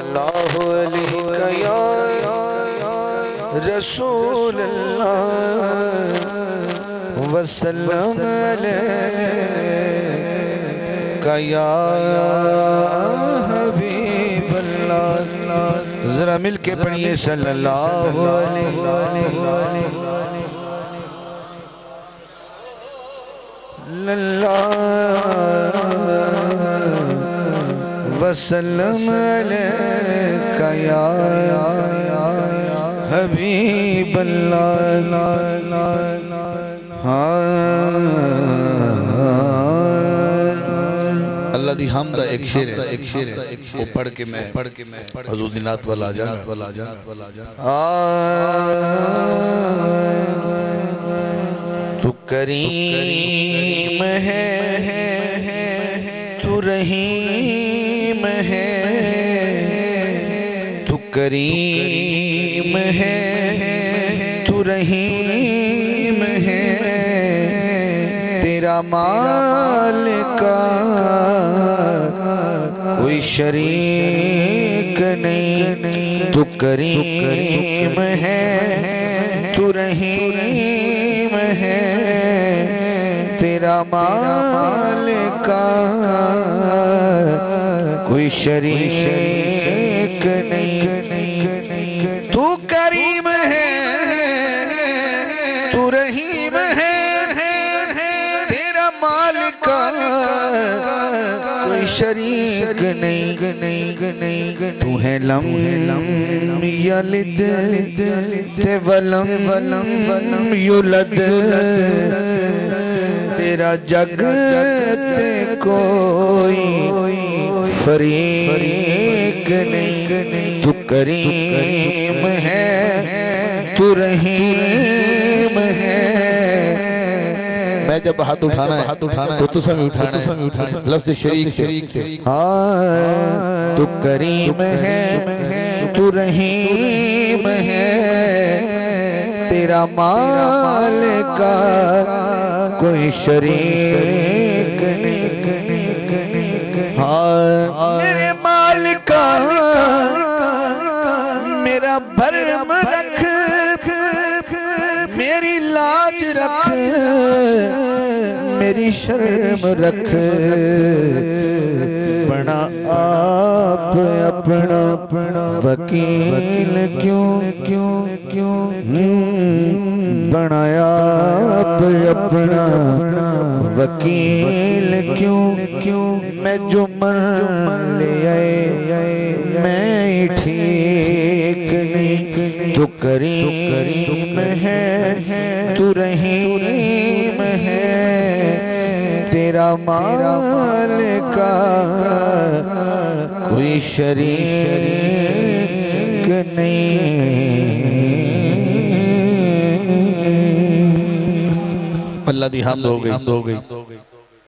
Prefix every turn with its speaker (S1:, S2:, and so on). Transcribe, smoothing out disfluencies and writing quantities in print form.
S1: सल्लल्लाहु अलैहि या रसूल अल्लाह वसल्लम अलैका या हबीब अल्लाह। जरा मिल के पढ़िए सल्लल्लाहु अलैहि वसल्लम अलैका या हबीब अल्लाह। अल्लाह दी हमद एक शेर है वो पढ़ के मैं हुजूर दी नात वाला आ जाना। तू करीम है तू रहीम है, तू करीम है तू रहीम है, तेरा मालिका कोई शरीक नहीं। तू करीम है तू रहीम है, तेरा मालिका कोई शरीक नहीं। तू करीम है तू रहीम है, तेरा मालिका कोई शरीक नहीं। तू है लम यलिद ते वलम युलद, तेरा जगत कोई फरीक नहीं। तू करीम है तू रहीम है। मैं जब हाथ उठाना है तो तू सब उठाना है, लफ्ज़ शरीक से। हाँ तू करीम है तू रहीम है, तेरा मालिका कोई शरीक नहीं। हाँ मेरे मालिका मेरा भरम रख, मेरी लाज रख, मेरी शर्म रख, बना आप अपना वकील क्यों बनाया आप अपना वकील क्यों। मैं जो मन ले आए मैं ठीक नहीं। तू करीम है तू रहीम है, तेरा मालिका कोई शरीक नहीं। अल्लाह दी हमद हो गई।